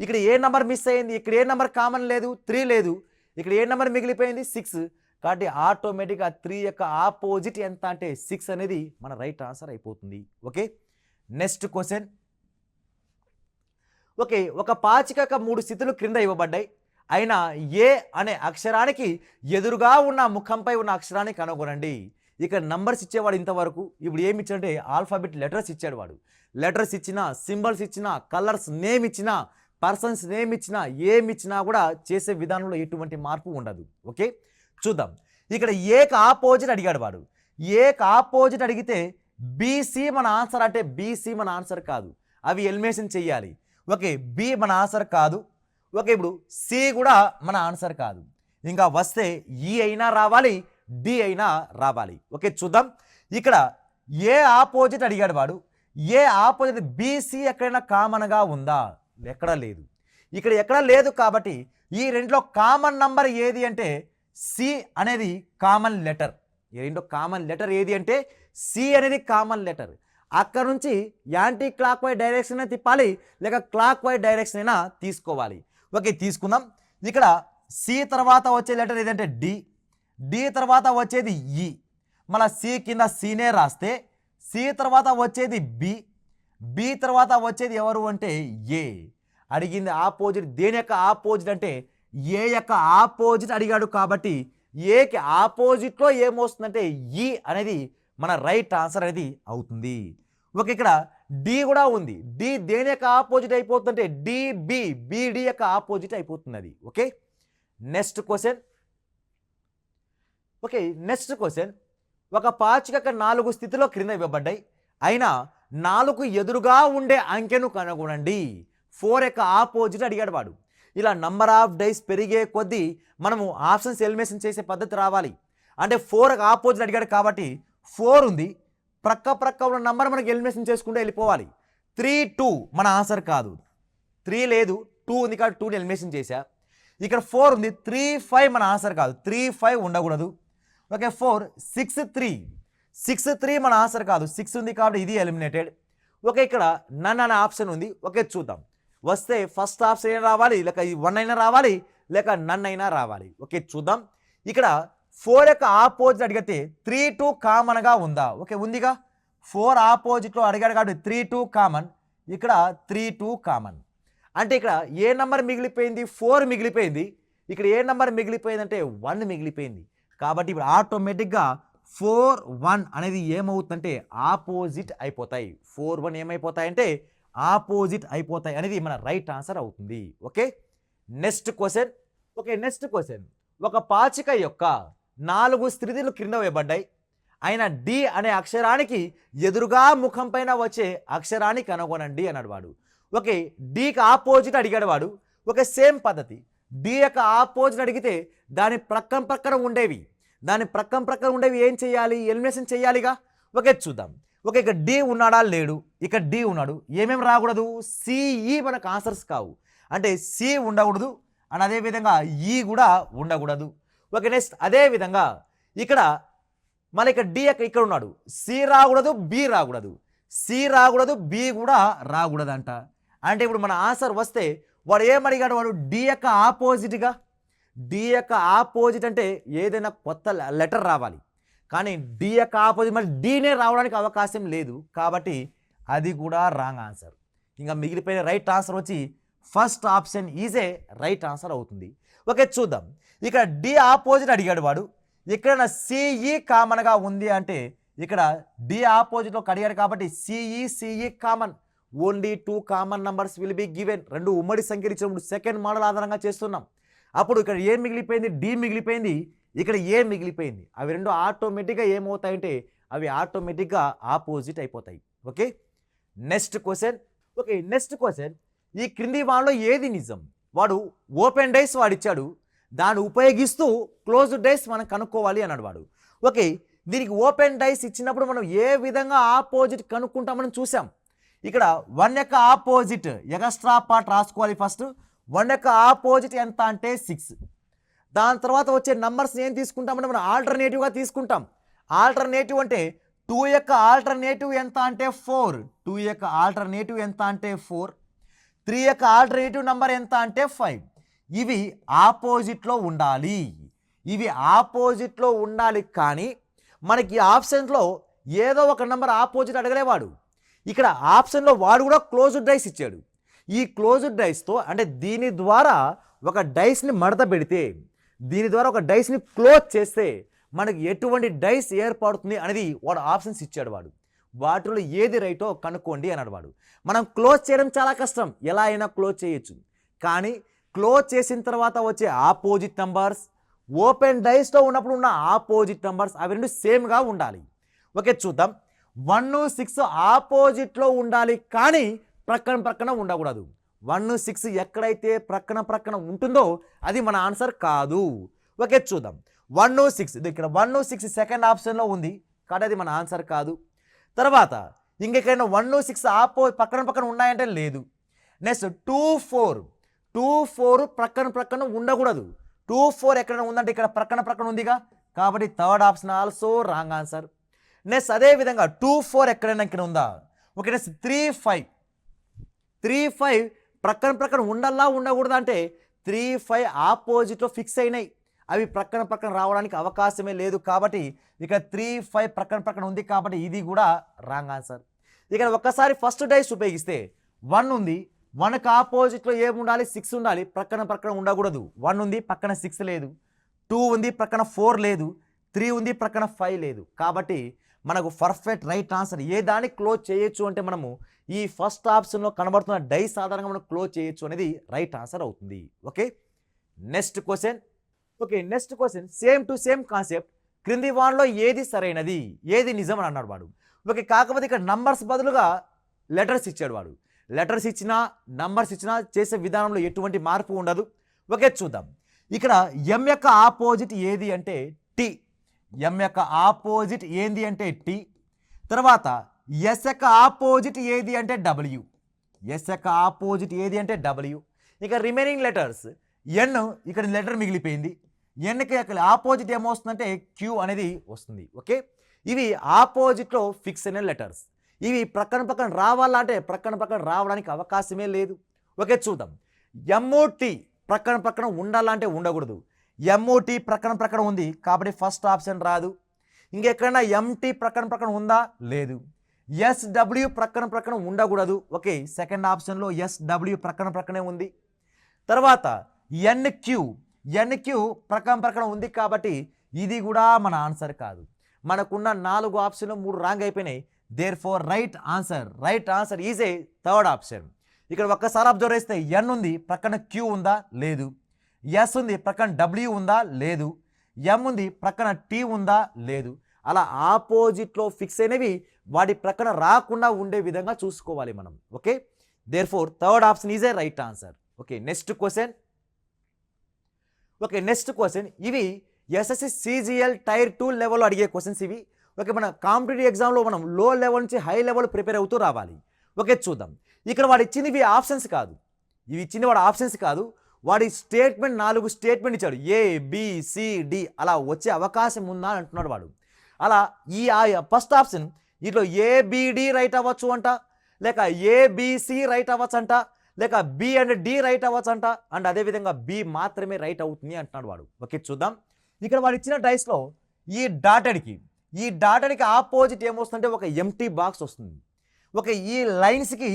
ఇక్కడ ఏ నెంబర్ మిస్ అయింది? ఇక్కడ ఏ నెంబర్ కామన్ లేదు? 3 లేదు. ఇక్కడ ఏ నెంబర్ మిగిలిపోయింది? 6. కాబట్టి ఆటోమేటిక్గా 3 యొక్క ఆపోజిట్ ఎంత అంటే 6 అనేది మన రైట్ ఆన్సర్ అయిపోతుంది. Okay, next question. ఓకే, ఒక పాచిక 3 స్థితులు క్రింద ఇవ్వబడ్డాయి. అయినా ఏ అనే అక్షరానికి ఎదురుగా ఉన్న ముఖంపై ఉన్న అక్షరాన్ని కనుగొనండి. ఇక్కడ నంబర్స్ ఇచ్చేవాడు ఇంతవరకు. ఇప్పుడు ఏమి ఇచ్చాడంటే ఆల్ఫాబెట్ లెటర్స్ ఇచ్చాడు వాడు. లెటర్స్ ఇచ్చినా, సింబల్స్ ఇచ్చినా, కలర్స్ నేమ్ ఇచ్చినా, పర్సన్స్ నేమ్ ఇచ్చినా, ఏమి ఇచ్చినా కూడా చేసే విధానంలో ఎటువంటి మార్పు ఉండదు. ఓకే, చూద్దాం. ఇక్కడ ఏకి ఆపోజిట్ అడిగాడు వాడు. ఏకి ఆపోజిట్ అడిగితే బీసీ మన ఆన్సర్ అంటే బీసీ మన ఆన్సర్ కాదు, అవి ఎలిమినేషన్ చెయ్యాలి. ఓకే, బి మన ఆన్సర్ కాదు. ఓకే, ఇప్పుడు సి కూడా మన ఆన్సర్ కాదు. ఇంకా వస్తే ఈ అయినా రావాలి, డి అయినా రావాలి. ఓకే, చూద్దాం. ఇక్కడ ఏ ఆపోజిట్ అడిగాడు వాడు. ఏ ఆపోజిట్ బీసీ ఎక్కడైనా కామన్గా ఉందా? ఎక్కడా లేదు. ఇక్కడ ఎక్కడా లేదు కాబట్టి ఈ రెండులో కామన్ నంబర్ ఏది అంటే సి అనేది కామన్ లెటర్. ఈ రెండో కామన్ లెటర్ ఏది అంటే సి అనేది కామన్ లెటర్. అక్కడ నుంచి యాంటీ క్లాక్ వైజ్ డైరెక్షన్ అయినా తిప్పాలి, లేక క్లాక్ వైజ్ డైరెక్షన్ అయినా తీసుకోవాలి. ఓకే, తీసుకుందాం. ఇక్కడ సి తర్వాత వచ్చే లెటర్ ఏదంటే డి, డి తర్వాత వచ్చేది ఈ. మళ్ళీ సి కింద సీనే రాస్తే సి తర్వాత వచ్చేది బి, బి తర్వాత వచ్చేది ఎవరు అంటే ఏ. అడిగింది ఆపోజిట్. దేని యొక్క ఆపోజిట్ అంటే ఏ యొక్క ఆపోజిట్ అడిగాడు కాబట్టి ఏకి ఆపోజిట్లో ఏమొస్తుందంటే ఈ అనేది మన రైట్ ఆన్సర్ అనేది అవుతుంది. ఓకే, ఇక్కడ డి కూడా ఉంది. డి దేని యొక్క ఆపోజిట్ అయిపోతుందంటే డిబి, బిడి యొక్క ఆపోజిట్ అయిపోతుంది అది. Okay, next question. Okay, next question. ఒక పాచిక 4 స్థితిలో క్రింద ఇవ్వబడ్డాయి. అయినా 4 ఎదురుగా ఉండే అంకెను కనుగొనండి. 4 యొక్క ఆపోజిట్ అడిగాడు వాడు. ఇలా నంబర్ ఆఫ్ డైస్ పెరిగే కొద్దీ మనము ఆప్షన్స్ ఎలిమినేషన్ చేసే పద్ధతి రావాలి. అంటే 4 ఆపోజిట్ అడిగాడు కాబట్టి 4 ఉంది, ప్రక్క ఉన్న నంబర్ మనకి ఎలిమినేషన్ చేసుకుంటూ వెళ్ళిపోవాలి. 3 2 మన ఆన్సర్ కాదు. 3 లేదు, 2 ఉంది కాబట్టి 2ని ఎలిమినేషన్ చేశా. ఇక్కడ 4 ఉంది, 3 5 మన ఆన్సర్ కాదు. 3 5 ఉండకూడదు. ఓకే, 4 6 3, 6 3 మన ఆన్సర్ కాదు. 6 ఉంది కాబట్టి ఇది ఎలిమినేటెడ్. ఓకే, ఇక్కడ నన్ అనే ఆప్షన్ ఉంది. ఓకే, చూద్దాం. వస్తే ఫస్ట్ ఆప్షన్ అయినా రావాలి, లేక 1 అయినా రావాలి, లేక నన్ అయినా రావాలి. ఓకే, చూద్దాం. ఇక్కడ 4 యొక్క ఆపోజిట్ అడిగితే 3 2 కామన్గా ఉందా? ఓకే, ఉందిగా. 4 ఆపోజిట్లో అడిగాడు కాబట్టి 3 2 కామన్. ఇక్కడ 3 2 కామన్. అంటే ఇక్కడ ఏ నెంబర్ మిగిలిపోయింది? 4 మిగిలిపోయింది. ఇక్కడ ఏ నెంబర్ మిగిలిపోయింది అంటే 1 మిగిలిపోయింది. కాబట్టి ఇప్పుడు ఆటోమేటిక్గా 4 1 అనేది ఏమవుతుందంటే ఆపోజిట్ అయిపోతాయి. 4 1 ఏమైపోతాయంటే ఆపోజిట్ అయిపోతాయి అనేది మన రైట్ ఆన్సర్ అవుతుంది. Okay, next question. Okay, next question. ఒక పాచిక యొక్క 4 స్థితులు క్రింద వేయబడ్డాయి. అయినా డి అనే అక్షరానికి ఎదురుగా ముఖం పైన వచ్చే అక్షరాన్ని కనుగొనండి అన్నాడు వాడు. ఓకే, డికి ఆపోజిట్ అడిగాడు వాడు. ఓకే, సేమ్ పద్ధతి. డి యొక్క ఆపోజిట్ అడిగితే దాని ప్రక్కన ఉండేవి ఏం చేయాలి? ఎలిమినేషన్ చేయాలిగా. ఓకే, చూద్దాం. ఓకే, ఇక్కడ డి ఉన్నాడా? లేడు. ఇక్కడ డి ఉన్నాడు. ఏమేమి రాకూడదు? సిఈ మనకు ఆన్సర్స్ కావు. అంటే సి ఉండకూడదు అండ్ అదేవిధంగా ఈ కూడా ఉండకూడదు. ఓకే, నెక్స్ట్ అదేవిధంగా ఇక్కడ మళ్ళీ ఇక్కడ డి ఇక్కడ ఉన్నాడు. సి రాకూడదు, బి రాకూడదు. సి రాకూడదు, బి కూడా రాకూడదు అంట. అంటే ఇప్పుడు మన ఆన్సర్ వస్తే వాడు ఏమడిగాడు? వాడు డి యొక్క ఆపోజిట్గా. డి యొక్క ఆపోజిట్ అంటే ఏదైనా కొత్త లెటర్ రావాలి. కానీ డి యొక్క ఆపోజిట్ మరి డీనే రావడానికి అవకాశం లేదు కాబట్టి అది కూడా రాంగ్ ఆన్సర్. ఇంకా మిగిలిపోయిన రైట్ ఆన్సర్ వచ్చి first option EJ right answer అవుతుంది. ఓకే, చూద్దాం. ఇక్కడ డి ఆపోజిట్ అడిగాడు వాడు. ఇక్కడ సిఈ కామన్గా ఉంది అంటే ఇక్కడ డి ఆపోజిట్లో అడిగాడు కాబట్టి CE common. Only 2 common numbers will be given. 2 ఉమ్మడి సంఖ్యలు ఇచ్చినప్పుడు సెకండ్ మోడల్ ఆధారంగా చేస్తున్నాం. అప్పుడు ఇక్కడ ఏ మిగిలిపోయింది? డి మిగిలిపోయింది. ఇక్కడ ఏ మిగిలిపోయింది. అవి రెండు ఆటోమేటిక్గా ఏమవుతాయంటే అవి ఆటోమేటిక్గా ఆపోజిట్ అయిపోతాయి. Okay, next question. Okay, next question. ఈ క్రింది వాళ్ళలో ఏది నిజం? వాడు ఓపెన్ డైస్ వాడిచ్చాడు, దాన్ని ఉపయోగిస్తూ క్లోజ్డ్ డైస్ మనం కనుక్కోవాలి అన్నాడు వాడు. ఓకే, దీనికి ఓపెన్ డైస్ ఇచ్చినప్పుడు మనం ఏ విధంగా ఆపోజిట్ కనుక్కుంటామని చూసాం. ఇక్కడ 1 యొక్క ఆపోజిట్ ఎక్స్ట్రా పార్ట్ రాసుకోవాలి. ఫస్ట్ 1 యొక్క ఆపోజిట్ ఎంత అంటే 6. దాని తర్వాత వచ్చే నంబర్స్ ఏం తీసుకుంటామంటే మనం ఆల్టర్నేటివ్గా తీసుకుంటాం. ఆల్టర్నేటివ్ అంటే 2 యొక్క ఆల్టర్నేటివ్ ఎంత అంటే 4, 2 యొక్క ఆల్టర్నేటివ్ ఎంత అంటే 4, 3 యొక్క ఆల్టర్నేటివ్ నెంబర్ ఎంత అంటే 5. ఇవి ఆపోజిట్లో ఉండాలి, ఇవి ఆపోజిట్లో ఉండాలి. కానీ మనకి ఆప్షన్స్లో ఏదో ఒక నెంబర్ ఆపోజిట్ అడగలేవాడు. ఇక్కడ ఆప్షన్లో వాడు కూడా క్లోజ్డ్ డైస్ ఇచ్చాడు. ఈ క్లోజ్డ్ డైస్తో అంటే దీని ద్వారా ఒక డైస్ని మడత పెడితే, దీని ద్వారా ఒక డైస్ని క్లోజ్ చేస్తే మనకి ఎటువంటి డైస్ ఏర్పడుతుంది అనేది వాడు ఆప్షన్స్ ఇచ్చాడు. వాటిలో ఏది రైటో కనుక్కోండి అన్నాడు వాడు. మనం క్లోజ్ చేయడం చాలా కష్టం, ఎలా అయినా క్లోజ్ చేయొచ్చు. కానీ క్లోజ్ చేసిన తర్వాత వచ్చే ఆపోజిట్ నంబర్స్, ఓపెన్ డైస్లో ఉన్నప్పుడు ఉన్న ఆపోజిట్ నంబర్స్ అవి రెండు సేమ్గా ఉండాలి. ఓకే, చూద్దాం. 1, 6 ఆపోజిట్లో ఉండాలి, కానీ ప్రక్కన ఉండకూడదు. 1, 6 ఎక్కడైతే ప్రక్కన ఉంటుందో అది మన ఆన్సర్ కాదు. ఓకే, చూద్దాం. 1, 6 ఇక్కడ 1, 6 సెకండ్ ఆప్షన్లో ఉంది, కానీ అది మన ఆన్సర్ కాదు. తర్వాత ఇంకెక్కడైనా 1, 6 పక్కన ఉన్నాయంటే లేదు. నెక్స్ట్ 2, 4 ప్రక్కన ఉండకూడదు. 2, 4 ఎక్కడైనా ఉందంటే ఇక్కడ ప్రక్కన ఉందిగా, కాబట్టి third option also wrong answer. Next అదేవిధంగా 2, 4 ఎక్కడైనా ఇక్కడ ఉందా? ఓకే, నెక్స్ట్ 3, 5 ప్రక్కన ఉండల్లా ఉండకూడదు అంటే 3, 5 ఆపోజిట్లో ఫిక్స్ అయినాయి, అవి ప్రక్కన రావడానికి అవకాశమే లేదు. కాబట్టి ఇక 3, 5 ప్రక్కన ఉంది, కాబట్టి ఇది కూడా రాంగ్ ఆన్సర్. ఇక్కడ ఒక్కసారి ఫస్ట్ డైస్ ఉపయోగిస్తే 1 ఉంది, 1కి ఆపోజిట్లో ఏముండాలి? 6 ఉండాలి, ప్రక్కన ఉండకూడదు. 1 ఉంది, పక్కన 6 లేదు. 2 ఉంది, ప్రక్కన 4 లేదు. 3 ఉంది, ప్రక్కన 5 లేదు. కాబట్టి మనకు పర్ఫెక్ట్ రైట్ ఆన్సర్ ఏ దాన్ని క్లోజ్ చేయొచ్చు అంటే మనము ఈ ఫస్ట్ ఆప్షన్లో కనబడుతున్న డైస్ ఆధారంగా మనం క్లోజ్ చేయొచ్చు అనేది రైట్ ఆన్సర్ అవుతుంది. Okay, next question. Okay, next question same to same concept. క్రింది వాన్లో ఏది సరైనది, ఏది నిజం అని అన్నాడు వాడు. ఓకే, కాకపోతే ఇక్కడ నంబర్స్ బదులుగా లెటర్స్ ఇచ్చాడు వాడు. లెటర్స్ ఇచ్చినా నంబర్స్ ఇచ్చినా చేసే విధానంలో ఎటువంటి మార్పు ఉండదు. ఓకే, చూద్దాం. ఇక్కడ ఎం యొక్క ఆపోజిట్ ఏది అంటే టీ. ఎం యొక్క ఆపోజిట్ ఏంది అంటే టీ. తర్వాత ఎస్ యొక్క ఆపోజిట్ ఏది అంటే డబ్ల్యూ. ఎస్ యొక్క ఆపోజిట్ ఏది అంటే డబ్ల్యూ. ఇక రిమైనింగ్ లెటర్స్ ఎన్, ఇక్కడ లెటర్ మిగిలిపోయింది. ఎన్కి అక్కడ ఆపోజిట్ ఏమొస్తుందంటే క్యూ అనేది వస్తుంది. ఓకే, ఇవి ఆపోజిట్లో ఫిక్స్ అయిన లెటర్స్. ఇవి ప్రక్కన రావాలంటే ప్రక్కన రావడానికి అవకాశమే లేదు. ఓకే, చూద్దాం. ఎంఓటి ప్రక్కన ఉండాలంటే ఉండకూడదు. ఎంఓటి ప్రక్కన ఉంది, కాబట్టి ఫస్ట్ ఆప్షన్ రాదు. ఇంకెక్కడైనా ఎంటీ ప్రక్కన ఉందా? లేదు. ఎస్డబ్ల్యూ ప్రక్కన ఉండకూడదు. ఓకే, సెకండ్ ఆప్షన్లో ఎస్డబ్ల్యూ ప్రక్కనే ఉంది. తర్వాత ఎన్క్యూ ప్రక్కన ఉంది, కాబట్టి ఇది కూడా మన ఆన్సర్ కాదు. మనకున్న 4 ఆప్షన్లు 3 రాంగ్ అయిపోయినాయి. Therefore right answer is a third option. ఇక్కడ ఒక్కసారి అబ్జర్వ్ చేస్తే ఎన్ ఉంది, ప్రక్కన క్యూ ఉందా? లేదు. ఎస్ ఉంది, ప్రక్కన డబ్ల్యూ ఉందా? లేదు. ఎం ఉంది, ప్రక్కన టీ ఉందా? లేదు. అలా ఆపోజిట్లో ఫిక్స్ అయినవి వాటి ప్రక్కన రాకుండా ఉండే విధంగా చూసుకోవాలి మనం. Okay, therefore third option is A right answer. Okay, next question. Okay, next question. ఇవి ఎస్ఎస్సి సిజిఎల్ టైర్ 2 లెవెల్లో అడిగే క్వశ్చన్స్ ఇవి. ఓకే, మన కాంపిటేటివ్ ఎగ్జామ్లో మనం లో లెవెల్ నుంచి హై లెవెల్ ప్రిపేర్ అవుతూ రావాలి. ఓకే, చూద్దాం. ఇక్కడ వాడు ఇచ్చింది ఇవి ఆప్షన్స్ కాదు, ఇవి ఇచ్చింది వాడు ఆప్షన్స్ కాదు. వాడి స్టేట్మెంట్ 4 స్టేట్మెంట్ ఇచ్చాడు. ఏ బి సి డి అలా వచ్చే అవకాశం ఉందా అని అంటున్నాడు వాడు. అలా ఈ ఫస్ట్ ఆప్షన్ ఇట్లా ఏబిడి రైట్ అవ్వచ్చు అంట, లేక ఏబిసి రైట్ అవ్వచ్చు అంట, లేక బి అండ్ డి రైట్ అవ్వచ్చు అంట, అండ్ అదేవిధంగా బి మాత్రమే రైట్ అవుతుంది అంటున్నాడు వాడు. ఓకే, చూద్దాం. ఇక్కడ వాడు ఇచ్చిన డైస్లో ఈ డాటెడ్కి ఆపోజిట్ ఏమొస్తుందంటే ఒక ఎంటీ బాక్స్ వస్తుంది. ఓకే, ఈ లైన్స్కి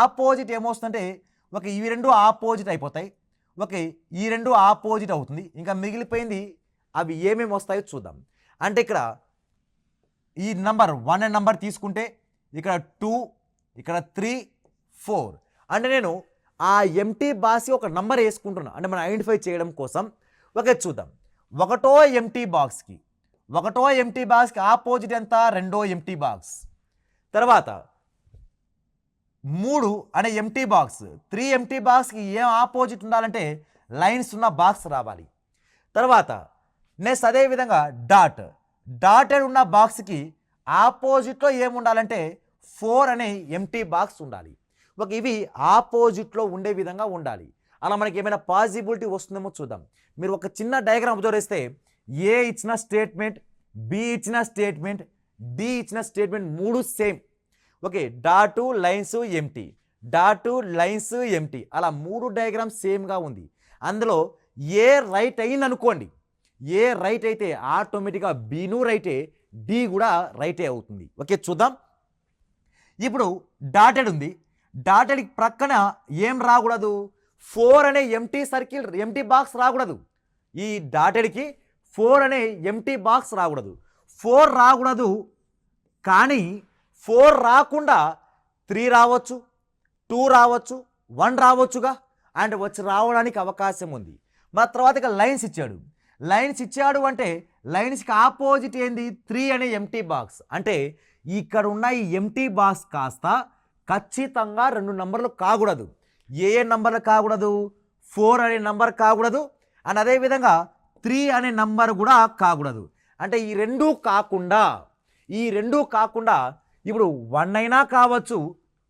ఆపోజిట్ ఏమొస్తుందంటే ఒక ఇవి 2 ఆపోజిట్ అయిపోతాయి. ఓకే, ఈ 2 ఆపోజిట్ అవుతుంది. ఇంకా మిగిలిపోయింది అవి ఏమేమి వస్తాయో చూద్దాం. అంటే ఇక్కడ ఈ నంబర్ 1 అనే నంబర్ తీసుకుంటే ఇక్కడ 2, ఇక్కడ 3, 4 అంటే నేను ఆ ఎంటీ బాక్స్కి ఒక నంబర్ వేసుకుంటున్నా, అంటే మనం ఐడెంటిఫై చేయడం కోసం. ఓకే, చూద్దాం. ఒకటో ఎంటీ బాక్స్కి ఆపోజిట్ ఎంత? రెండో ఎంటీ బాక్స్. తర్వాత 3 అనే ఎంటీ బాక్స్, 3 ఎంటీ బాక్స్కి ఏం ఆపోజిట్ ఉండాలంటే లైన్స్ ఉన్న బాక్స్ రావాలి. తర్వాత నెక్స్ట్ అదేవిధంగా డాటెడ్ ఉన్న బాక్స్కి ఆపోజిట్లో ఏముండాలంటే 4 అనే ఎంటీ బాక్స్ ఉండాలి. ఒక ఇవి ఆపోజిట్లో ఉండే విధంగా ఉండాలి. అలా మనకి ఏమైనా పాసిబిలిటీ వస్తుందేమో చూద్దాం. మీరు ఒక చిన్న డయాగ్రామ్ అబ్జర్వ్ చేస్తే ఏ ఇచ్చిన స్టేట్మెంట్, బి ఇచ్చిన స్టేట్మెంట్, డి ఇచ్చిన స్టేట్మెంట్ మూడు same. Okay, dot lines empty, dot lines empty, అలా మూడు డయాగ్రామ్ సేమ్గా ఉంది. అందులో ఏ రైట్ అయింది అనుకోండి, ఏ రైట్ అయితే ఆటోమేటిక్గా బీను రైటే, డి కూడా రైటే అవుతుంది. ఓకే చూద్దాం. ఇప్పుడు డాటెడ్ ఉంది, డాటెడ్ ప్రక్కన ఏం రాకూడదు, 4 అనే ఎంటీ సర్కిల్ ఎంటీ బాక్స్ రాకూడదు. ఈ డాటెడ్కి 4 అనే ఎంటీ బాక్స్ రాకూడదు. 4 రాకూడదు, కానీ 4 రాకుండా 3 రావచ్చు, 2 రావచ్చు, 1 రావచ్చుగా, అండ్ వచ్చి రావడానికి అవకాశం ఉంది. మరి తర్వాత ఇక లైన్స్ ఇచ్చాడు. లైన్స్ ఇచ్చాడు అంటే లైన్స్కి ఆపోజిట్ ఏంది, 3 అనే ఎంటీ బాక్స్. అంటే ఇక్కడ ఉన్న ఈ ఎంటీ బాక్స్ కాస్త ఖచ్చితంగా 2 నంబర్లు కాకూడదు. ఏ నంబర్లు కాకూడదు, 4 అనే నంబర్ కాకూడదు, అండ్ అదేవిధంగా 3 అనే నంబర్ కూడా కాకూడదు. అంటే ఈ రెండూ కాకుండా ఇప్పుడు 1 అయినా కావచ్చు,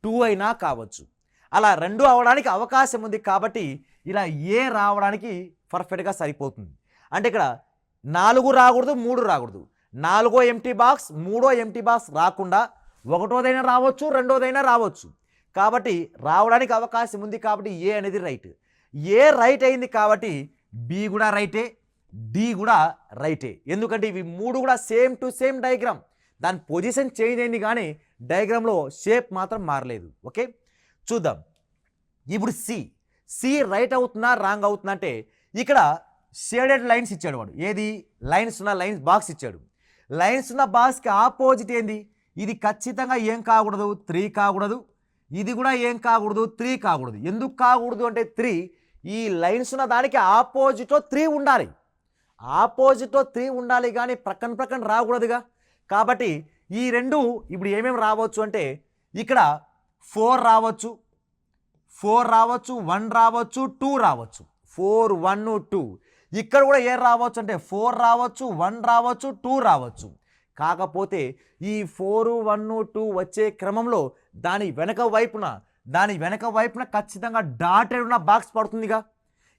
2 అయినా కావచ్చు. అలా 2 అవడానికి అవకాశం ఉంది. కాబట్టి ఇలా ఏ రావడానికి పర్ఫెక్ట్గా సరిపోతుంది. అంటే ఇక్కడ 4 రాకూడదు, 3 రాకూడదు. 4వ ఎంటీ బాక్స్, 3వ ఎంటీ బాక్స్ రాకుండా 1వదైనా రావచ్చు, 2వదైనా రావచ్చు. కాబట్టి రావడానికి అవకాశం ఉంది. కాబట్టి ఏ అనేది రైట్. ఏ రైట్ అయింది కాబట్టి బి కూడా రైటే, డి కూడా రైటే. ఎందుకంటే ఇవి మూడు కూడా సేమ్ టు సేమ్ డయాగ్రామ్. దాని పొజిషన్ చేంజ్ అయింది కానీ డయాగ్రామ్లో షేప్ మాత్రం మారలేదు. ఓకే చూద్దాం. ఇప్పుడు సి రైట్ అవుతుందా రాంగ్ అవుతుందా అంటే ఇక్కడ షేడెడ్ లైన్స్ ఇచ్చాడు వాడు. ఏది లైన్స్ ఉన్న లైన్స్ బాక్స్ ఇచ్చాడు. లైన్స్ ఉన్న బాక్స్కి ఆపోజిట్ ఏంది, ఇది ఖచ్చితంగా ఏం కాకూడదు, 3 కాకూడదు. ఇది కూడా ఏం కాకూడదు, 3 కాకూడదు. ఎందుకు కాకూడదు అంటే 3 ఈ లైన్స్ ఉన్న దానికి ఆపోజిట్లో 3 ఉండాలి. ఆపోజిట్లో 3 ఉండాలి కానీ ప్రక్కన రాకూడదుగా. కాబట్టి ఈ రెండు ఇప్పుడు ఏమేమి రావచ్చు అంటే ఇక్కడ 4 రావచ్చు, 1 రావచ్చు, 2 రావచ్చు. 4, 1, 2. ఇక్కడ కూడా ఏ రావచ్చు అంటే 4 రావచ్చు, 1 రావచ్చు, 2 రావచ్చు. కాకపోతే ఈ 4, 1, 2 వచ్చే క్రమంలో దాని వెనక వైపున ఖచ్చితంగా డాటెడ్ ఉన్న బాక్స్ పడుతుందిగా.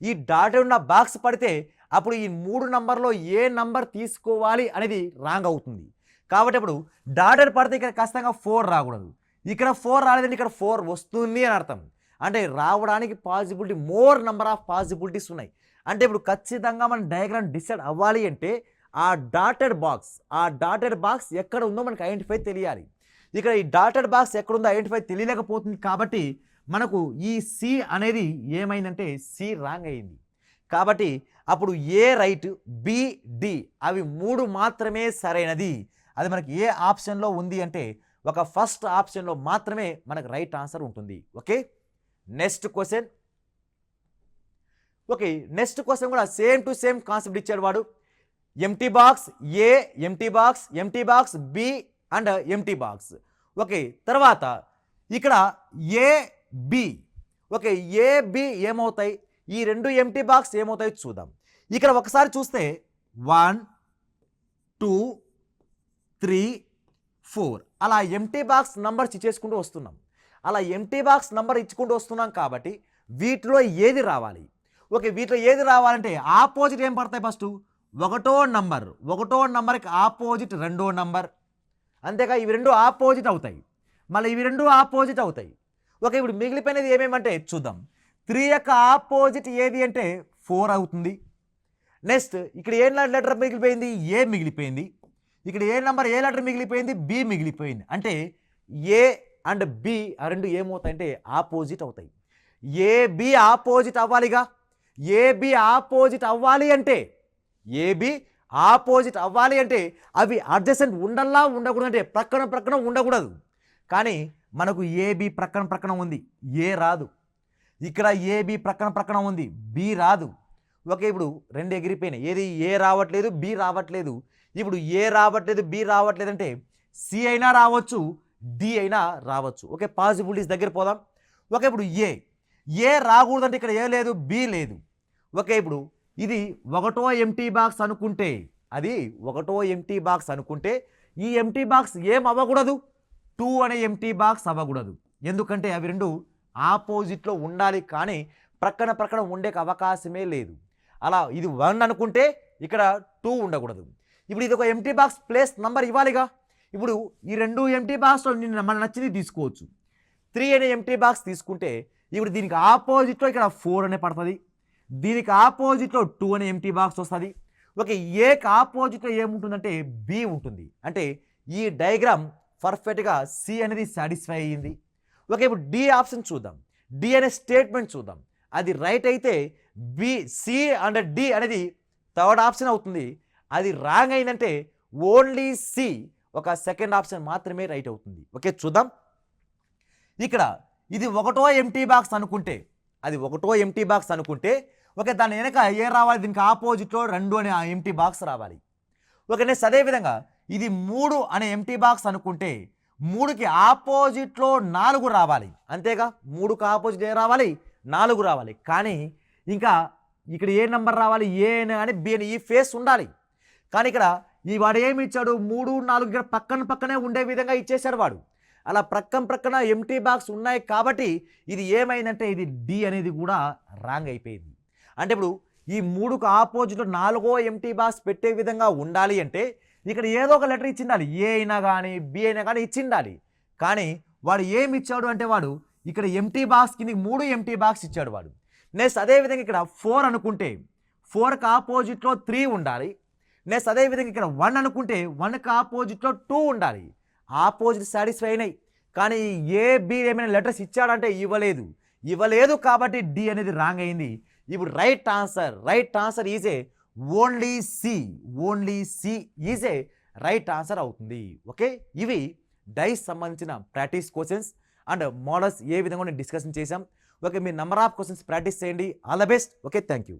ఈ డాటెడ్ ఉన్న బాక్స్ పడితే అప్పుడు ఈ 3 నంబర్లో ఏ నంబర్ తీసుకోవాలి అనేది రాంగ్ అవుతుంది. కాబట్టి ఇప్పుడు డాటెడ్ పడితే ఇక్కడ ఖచ్చితంగా 4 రాకూడదు. ఇక్కడ 4 రాలేదంటే ఇక్కడ 4 వస్తుంది అని అర్థం. అంటే రావడానికి possibility more number of possibilities ఉన్నాయి. అంటే ఇప్పుడు ఖచ్చితంగా మన డయాగ్రామ్ డిసైడ్ అవ్వాలి అంటే ఆ డాటెడ్ బాక్స్ ఎక్కడ ఉందో మనకు ఐడెంటిఫై తెలియాలి. ఇక్కడ ఈ డాటెడ్ బాక్స్ ఎక్కడ ఉందో ఐడెంటిఫై తెలియలేకపోతుంది. కాబట్టి మనకు ఈ సి అనేది ఏమైందంటే సి రాంగ్ అయింది. కాబట్టి అప్పుడు ఏ రైట్, బి, డి అవి 3 మాత్రమే సరైనది. అది మనకి ఏ ఆప్షన్లో ఉంది అంటే ఒక ఫస్ట్ ఆప్షన్లో మాత్రమే మనకు రైట్ ఆన్సర్ ఉంటుంది. Okay next question. Okay next question కూడా సేమ్ టు సేమ్ కాన్సెప్ట్ ఇచ్చాడు వాడు. Empty box A, empty box B and empty box. Okay తర్వాత ఇక్కడ A B. Okay A B ఏమవుతాయి, ఈ 2 ఎంటీ బాక్స్ ఏమవుతాయి చూద్దాం. ఇక్కడ ఒకసారి చూస్తే 1, 2, 3, 4 అలా ఎంటీ బాక్స్ నంబర్స్ ఇచ్చేసుకుంటూ వస్తున్నాం. అలా ఎంటీ బాక్స్ నంబర్ ఇచ్చుకుంటూ వస్తున్నాం కాబట్టి వీటిలో ఏది రావాలి. ఓకే వీటిలో ఏది రావాలంటే ఆపోజిట్ ఏం పడతాయి, ఫస్ట్ 1వ నంబర్కి ఆపోజిట్ 2వ నంబర్. అంతేగా ఇవి 2 ఆపోజిట్ అవుతాయి, మళ్ళీ ఇవి 2 ఆపోజిట్ అవుతాయి. ఓకే ఇప్పుడు మిగిలిపోయినది ఏమేమంటే చూద్దాం. 3 యొక్క ఆపోజిట్ ఏది అంటే 4 అవుతుంది. నెక్స్ట్ ఇక్కడ ఏ లెటర్ మిగిలిపోయింది, ఏ మిగిలిపోయింది. ఇక్కడ ఏ లెటర్ మిగిలిపోయింది, బి మిగిలిపోయింది. అంటే ఏ అండ్ బి ఆ 2 ఏమవుతాయంటే ఆపోజిట్ అవుతాయి. ఏబి ఆపోజిట్ అవ్వాలిగా. ఏబి ఆపోజిట్ అవ్వాలి అంటే అవి అడ్జసెంట్ ఉండల్లా ఉండకూడదు, అంటే ప్రక్కన ఉండకూడదు. కానీ మనకు ఏబి ప్రక్కన ఉంది, ఏ రాదు. ఇక్కడ ఏబి ప్రక్కన ఉంది, బి రాదు. ఓకే ఇప్పుడు 2 ఎగిరిపోయినాయి. ఏది ఏ రావట్లేదు, బి రావట్లేదు. ఇప్పుడు ఏ రావట్లేదు, బి రావట్లేదు అంటే సి అయినా రావచ్చు, డి అయినా రావచ్చు. ఓకే పాసిబిలిటీస్ దగ్గర పోదాం. ఓకే ఇప్పుడు ఏ రాకూడదంటే ఇక్కడ ఏ లేదు, బి లేదు. ఓకే ఇప్పుడు ఇది 1వ ఎంటీ బాక్స్ అనుకుంటే, ఈ ఎంటీ బాక్స్ ఏం అవ్వకూడదు, 2 అనే ఎంటీ బాక్స్ అవ్వకూడదు. ఎందుకంటే అవి 2 ఆపోజిట్లో ఉండాలి, కానీ ప్రక్కన ఉండే అవకాశమే లేదు. అలా ఇది 1 అనుకుంటే ఇక్కడ 2 ఉండకూడదు. ఇప్పుడు ఇది ఒక ఎంటీ బాక్స్ ప్లేస్ నంబర్ ఇవ్వాలిగా. ఇప్పుడు ఈ రెండు ఎంటీ బాక్స్లో మన నచ్చింది తీసుకోవచ్చు. 3 అనే ఎంటీ బాక్స్ తీసుకుంటే ఇప్పుడు దీనికి ఆపోజిట్లో ఇక్కడ 4 అనే పడుతుంది, దీనికి ఆపోజిట్లో 2 అనే ఎంటీ బాక్స్ వస్తుంది. ఓకే, ఏకి ఆపోజిట్లో ఏముంటుందంటే బి ఉంటుంది. అంటే ఈ డయాగ్రామ్ పర్ఫెక్ట్గా సి అనేది సాటిస్ఫై అయ్యింది. ఓకే, ఇప్పుడు డి ఆప్షన్ చూద్దాం. డి అనే స్టేట్మెంట్ చూద్దాం. అది రైట్ అయితే బి సి అండ్ డి అనేది థర్డ్ ఆప్షన్ అవుతుంది. అది రాంగ్ అయిందంటే ఓన్లీ సి ఒక సెకండ్ ఆప్షన్ మాత్రమే రైట్ అవుతుంది. ఓకే, చూద్దాం. ఇక్కడ ఇది ఒకటో ఎంటీ బాక్స్ అనుకుంటే, అది ఒకటో ఎంటీ బాక్స్ అనుకుంటే ఓకే, దాని వెనక ఏ రావాలి, దీనికి ఆపోజిట్లో 2 అనే ఎంటీ బాక్స్ రావాలి. ఓకే, నెక్స్ట్ అదేవిధంగా ఇది 3 అనే ఎంటీ బాక్స్ అనుకుంటే 3కి ఆపోజిట్లో 4 రావాలి. అంతేగా, 3కి ఆపోజిట్ ఏ రావాలి, 4 రావాలి. కానీ ఇంకా ఇక్కడ ఏ నెంబర్ రావాలి, ఏ అని బి అని ఈ ఫేస్ ఉండాలి. కానీ ఇక్కడ ఈ వాడు ఏమి ఇచ్చాడు, 3, 4 ఇక్కడ పక్కనే ఉండే విధంగా ఇచ్చేశాడు వాడు. అలా ప్రక్కన ఎంటీ బాక్స్ ఉన్నాయి కాబట్టి ఇది ఏమైందంటే ఇది డి అనేది కూడా రాంగ్ అయిపోయింది. అంటే ఇప్పుడు ఈ 3కు ఆపోజిట్లో 4వ ఎంటీ బాక్స్ పెట్టే విధంగా ఉండాలి అంటే ఇక్కడ ఏదో ఒక లెటర్ ఇచ్చిండాలి, ఏ అయినా కానీ బి అయినా కానీ ఇచ్చిండాలి. కానీ వాడు ఏమి ఇచ్చాడు అంటే వాడు ఇక్కడ ఎంటీ బాక్స్ కింద 3 ఎంటీ బాక్స్ ఇచ్చాడు వాడు. నెక్స్ట్ అదేవిధంగా ఇక్కడ 4 అనుకుంటే 4కి ఆపోజిట్లో 3 ఉండాలి. నెక్స్ట్ అదేవిధంగా ఇక్కడ 1 అనుకుంటే 1కి ఆపోజిట్లో 2 ఉండాలి. ఆపోజిట్ సాటిస్ఫై అయినాయి. కానీ ఏ బి ఏమైనా లెటర్స్ ఇచ్చాడంటే ఇవ్వలేదు కాబట్టి డి అనేది రాంగ్ అయింది. ఇప్పుడు right answer is a only C is A right answer అవుతుంది. ఓకే, ఇవి డైస్ సంబంధించిన ప్రాక్టీస్ క్వశ్చన్స్ అండ్ మోడల్స్ ఏ విధంగా డిస్కషన్ చేశాం. ఓకే, మీరు నెంబర్ ఆఫ్ క్వశ్చన్స్ ప్రాక్టీస్ చేయండి. All the best. Okay, thank you.